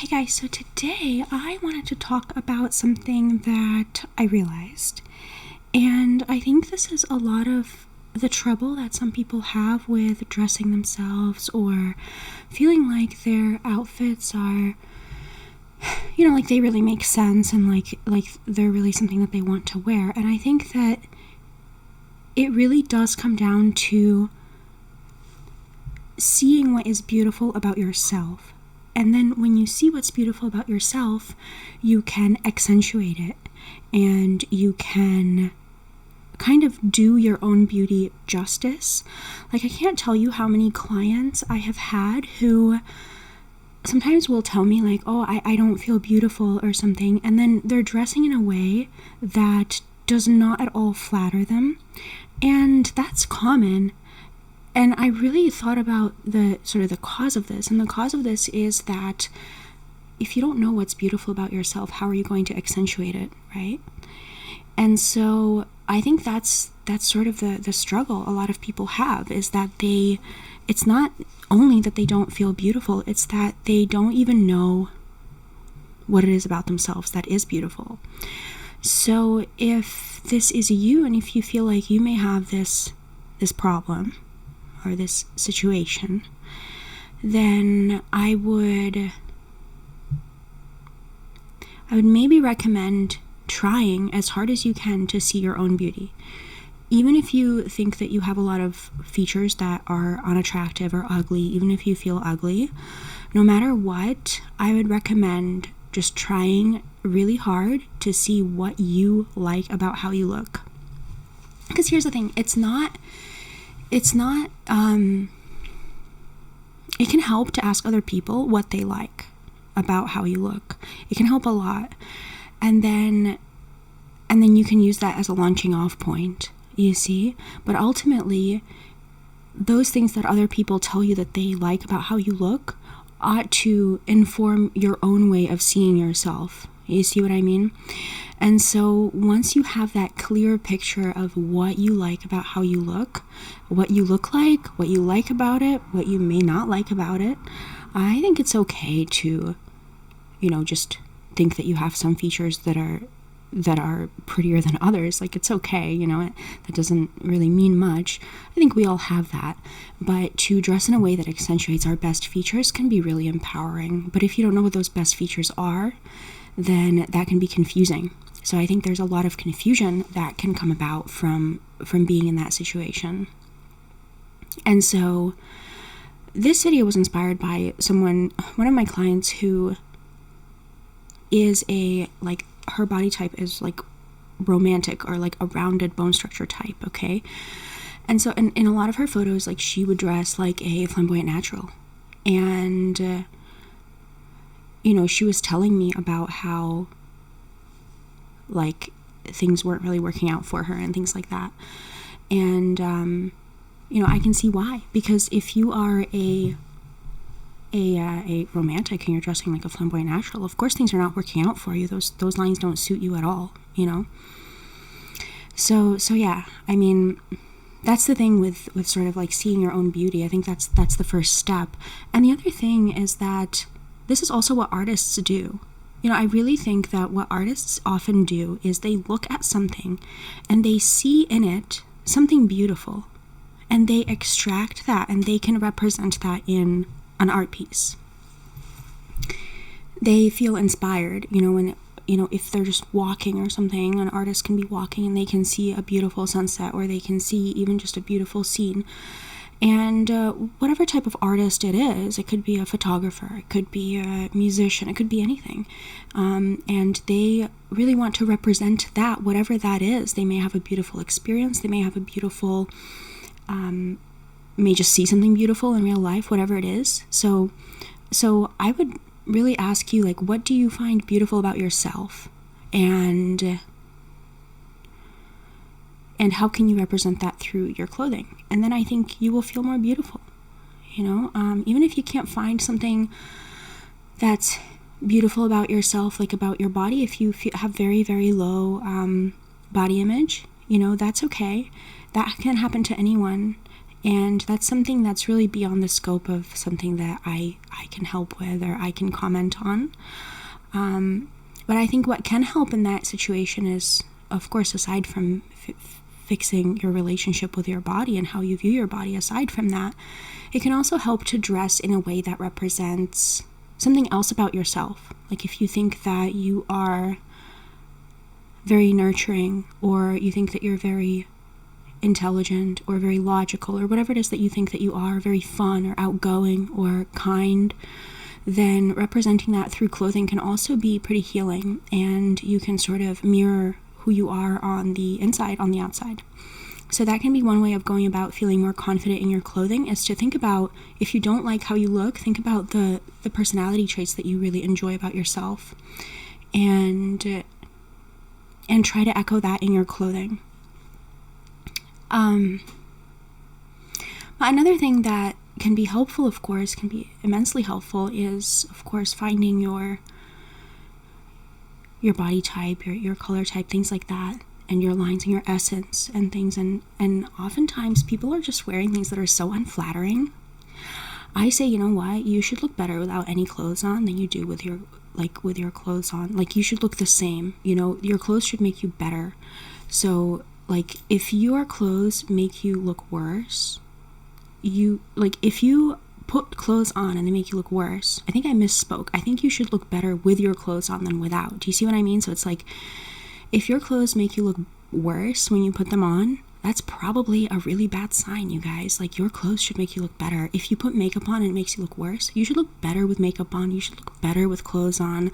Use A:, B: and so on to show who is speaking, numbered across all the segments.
A: Hey guys, so today I wanted to talk about something that I realized. And I think this is a lot of the trouble that some people have with dressing themselves or feeling like their outfits are, like they really make sense and like they're really something that they want to wear. And I think that it really does come down to seeing what is beautiful about yourself. And then when you see what's beautiful about yourself, you can accentuate it and you can kind of do your own beauty justice. Like, I can't tell you how many clients I have had who sometimes will tell me like, oh, I don't feel beautiful or something. And then they're dressing in a way that does not at all flatter them. And that's common. And I really thought about the cause of this. And the cause of this is that if you don't know what's beautiful about yourself, how are you going to accentuate it, right? And so I think that's sort of the struggle a lot of people have, is that it's not only that they don't feel beautiful, it's that they don't even know what it is about themselves that is beautiful. So if this is you, and if you feel like you may have this problem, or this situation, then I would maybe recommend trying as hard as you can to see your own beauty. Even if you think that you have a lot of features that are unattractive or ugly, even if you feel ugly, no matter what, I would recommend just trying really hard to see what you like about how you look. Because here's the thing, it can help to ask other people what they like about how you look. It can help a lot. And then you can use that as a launching off point, you see? But ultimately, those things that other people tell you that they like about how you look ought to inform your own way of seeing yourself. You see what I mean? And so once you have that clear picture of what you like about how you look, what you look like, what you like about it, what you may not like about it, I think it's okay to, just think that you have some features that are prettier than others. Like, it's okay, that doesn't really mean much. I think we all have that. But to dress in a way that accentuates our best features can be really empowering. But if you don't know what those best features are, then that can be confusing. So I think there's a lot of confusion that can come about from being in that situation. And so this video was inspired by one of my clients who is her body type is like romantic, or like a rounded bone structure type, okay? And so in a lot of her photos, like, she would dress like a flamboyant natural. And she was telling me about how, like, things weren't really working out for her and things like that. And, I can see why. Because if you are a romantic and you're dressing like a flamboyant natural, of course things are not working out for you. Those lines don't suit you at all, So yeah, I mean, that's the thing with sort of like seeing your own beauty. I think that's the first step. And the other thing is that this is also what artists do. I really think that what artists often do is they look at something and they see in it something beautiful, and they extract that and they can represent that in an art piece. They feel inspired, when if they're just walking or something, an artist can be walking and they can see a beautiful sunset, or they can see even just a beautiful scene. And whatever type of artist it is, it could be a photographer, it could be a musician, it could be anything. And they really want to represent that, whatever that is. They may have a beautiful experience, they may have a beautiful, may just see something beautiful in real life, whatever it is. So I would really ask you, like, what do you find beautiful about yourself? And how can you represent that through your clothing? And then I think you will feel more beautiful, even if you can't find something that's beautiful about yourself, like about your body. If you have very, very low body image, that's okay. That can happen to anyone. And that's something that's really beyond the scope of something that I can help with or I can comment on. But I think what can help in that situation is, of course, aside from fixing your relationship with your body and how you view your body, aside from that, it can also help to dress in a way that represents something else about yourself. Like if you think that you are very nurturing, or you think that you're very intelligent or very logical, or whatever it is that you think that you are, very fun or outgoing or kind, then representing that through clothing can also be pretty healing, and you can sort of mirror who you are on the inside, on the outside. So that can be one way of going about feeling more confident in your clothing, is to think about, if you don't like how you look, think about the personality traits that you really enjoy about yourself, and try to echo that in your clothing. But another thing that can be helpful, of course, can be immensely helpful, is, of course, finding your body type, your color type, things like that, and your lines and your essence and things. And oftentimes people are just wearing things that are so unflattering. I say, you know what, you should look better without any clothes on than you do with your clothes on. Like, you should look the same, your clothes should make you better. So, like, if your clothes make you look worse, if you put clothes on and they make you look worse, I think I misspoke. I think you should look better with your clothes on than without. Do you see what I mean? So it's like, if your clothes make you look worse when you put them on, that's probably a really bad sign, you guys. Like, your clothes should make you look better. If you put makeup on and it makes you look worse, you should look better with makeup on. You should look better with clothes on,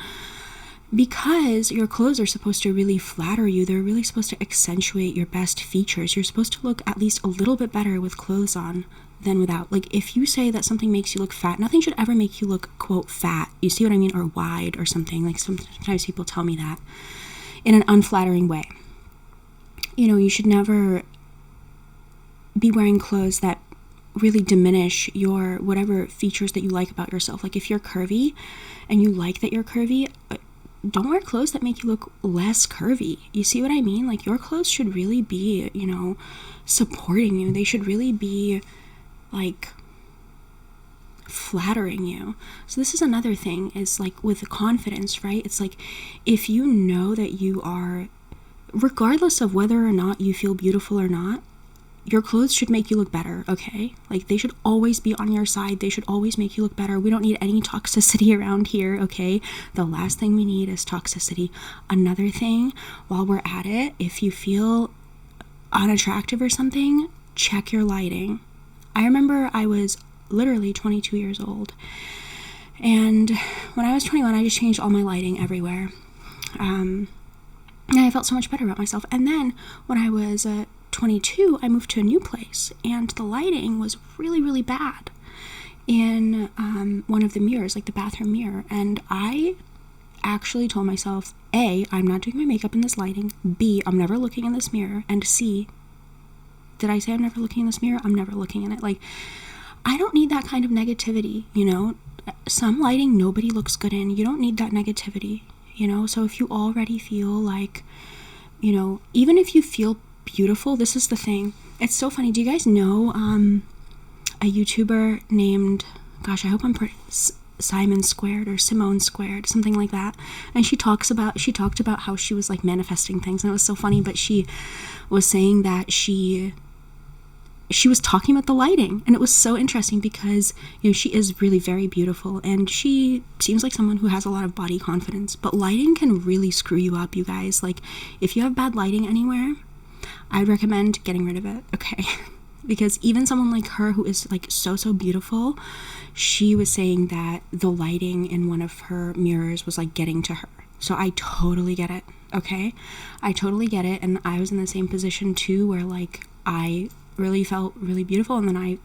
A: because your clothes are supposed to really flatter you. They're really supposed to accentuate your best features. You're supposed to look at least a little bit better with clothes on than without. Like, if you say that something makes you look fat, nothing should ever make you look, quote, fat. You see what I mean? Or wide or something. Like, sometimes people tell me that in an unflattering way. You should never be wearing clothes that really diminish your whatever features that you like about yourself. Like, if you're curvy and you like that you're curvy, don't wear clothes that make you look less curvy. You see what I mean? Like, your clothes should really be, supporting you. They should really be, like, flattering you. So this is another thing, is like with confidence, right? It's like, if you know that you are, regardless of whether or not you feel beautiful or not, your clothes should make you look better, okay? Like, they should always be on your side. They should always make you look better. We don't need any toxicity around here, okay? The last thing we need is toxicity. Another thing, while we're at it, if you feel unattractive or something, check your lighting. I remember I was literally 22 years old, and when I was 21, I just changed all my lighting everywhere. And I felt so much better about myself. And then when I was 22, I moved to a new place, and the lighting was really, really bad in one of the mirrors, like the bathroom mirror. And I actually told myself, A, I'm not doing my makeup in this lighting. B, I'm never looking in this mirror. And C, did I say I'm never looking in this mirror? I'm never looking in it. Like, I don't need that kind of negativity, Some lighting nobody looks good in. You don't need that negativity, So if you already feel like, even if you feel beautiful, this is the thing. It's so funny. Do you guys know a YouTuber named, gosh, I hope I'm Simon Squared or Simone Squared, something like that. And she talked about how she was like manifesting things, and it was so funny. But she was saying that she was talking about the lighting, and it was so interesting because she is really very beautiful, and she seems like someone who has a lot of body confidence. But lighting can really screw you up, you guys. Like, if you have bad lighting anywhere, I'd recommend getting rid of it, okay? Because even someone like her, who is like so beautiful, she was saying that the lighting in one of her mirrors was like getting to her. So I totally get it, okay? I totally get it. And I was in the same position too, where like I really felt really beautiful, and then I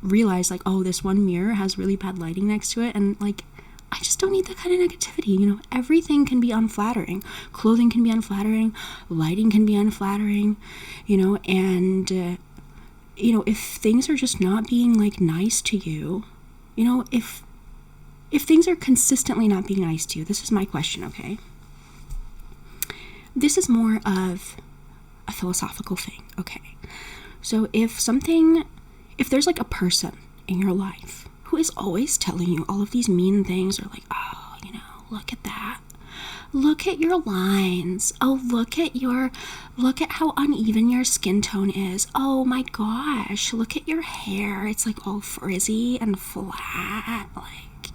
A: realized like, oh, this one mirror has really bad lighting next to it, and like, I just don't need that kind of negativity. Everything can be unflattering. Clothing can be unflattering. Lighting can be unflattering, and if things are just not being like nice to you, if things are consistently not being nice to you, this is my question, okay? This is more of a philosophical thing, okay? So if something if there's like a person in your life who is always telling you all of these mean things, or like, oh, you know, look at that. Look at your lines. Oh, look at how uneven your skin tone is. Oh my gosh, look at your hair. It's like all frizzy and flat. Like,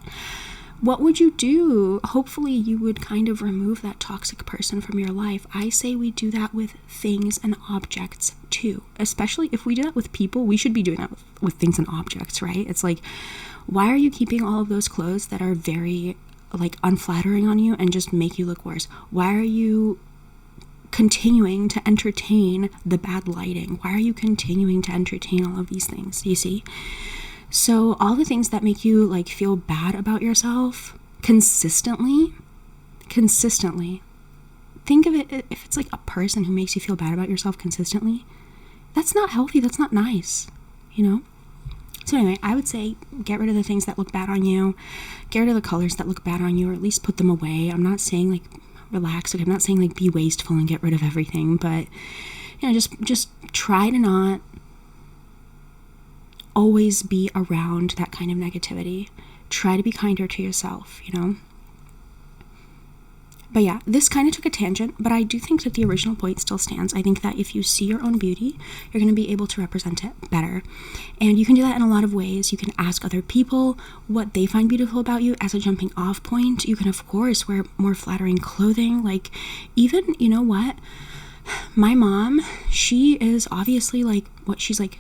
A: what would you do? Hopefully you would kind of remove that toxic person from your life. I say we do that with things and objects too. Especially if we do that with people, we should be doing that with things and objects, right? It's like, why are you keeping all of those clothes that are very like unflattering on you and just make you look worse? Why are you continuing to entertain the bad lighting? Why are you continuing to entertain all of these things? You see? So all the things that make you like feel bad about yourself consistently, think of it, if it's like a person who makes you feel bad about yourself consistently, that's not healthy. That's not nice, you know? So anyway, I would say get rid of the things that look bad on you, get rid of the colors that look bad on you, or at least put them away. I'm not saying like relax, like I'm not saying like be wasteful and get rid of everything, but you know, just try to not always be around that kind of negativity. Try to be kinder to yourself, you know? But yeah, this kind of took a tangent, but I do think that the original point still stands. I think that if you see your own beauty, you're going to be able to represent it better. And you can do that in a lot of ways. You can ask other people what they find beautiful about you as a jumping off point. You can, of course, wear more flattering clothing. Like, even, you know what? My mom, she is obviously like, she's like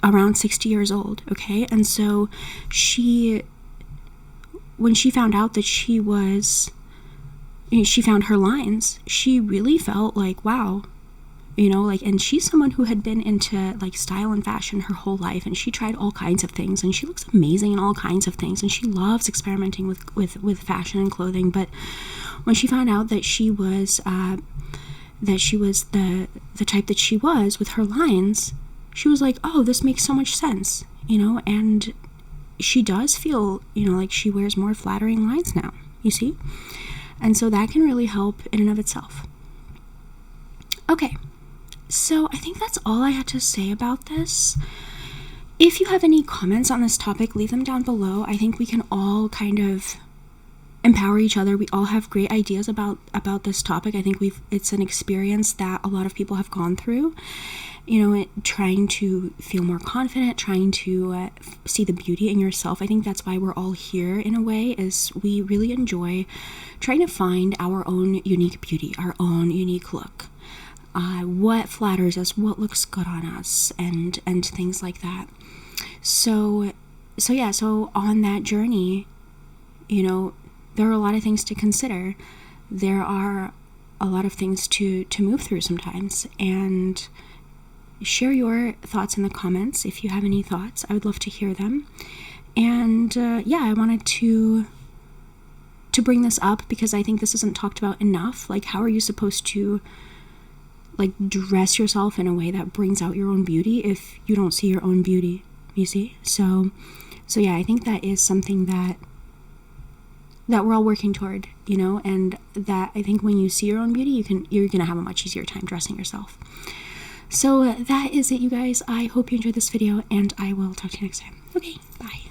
A: around 60 years old, okay? And so when she found out that she found her lines, she really felt like, wow, you know, like, and she's someone who had been into like style and fashion her whole life, and she tried all kinds of things, and she looks amazing in all kinds of things, and she loves experimenting with fashion and clothing. But when she found out that she was the type that she was with her lines, she was like, oh, this makes so much sense, you know? And she does feel, you know, like she wears more flattering lines now, you see? And so that can really help in and of itself. Okay, so I think that's all I had to say about this. If you have any comments on this topic, leave them down below. I think we can all kind of empower each other. We all have great ideas about this topic. I think it's an experience that a lot of people have gone through, you know, trying to feel more confident, trying to see the beauty in yourself. I think that's why we're all here in a way, is we really enjoy trying to find our own unique beauty, our own unique look, what flatters us, what looks good on us, and things like that. So on that journey, you know, there are a lot of things to consider. There are a lot of things to move through sometimes, and share your thoughts in the comments if you have any thoughts. I would love to hear them. And yeah, I wanted to bring this up because I think this isn't talked about enough. Like, how are you supposed to like dress yourself in a way that brings out your own beauty if you don't see your own beauty, you see? So yeah, I think that is something that we're all working toward, you know, and that I think when you see your own beauty, you're gonna have a much easier time dressing yourself. So that is it, you guys. I hope you enjoyed this video, and I will talk to you next time. Okay, bye.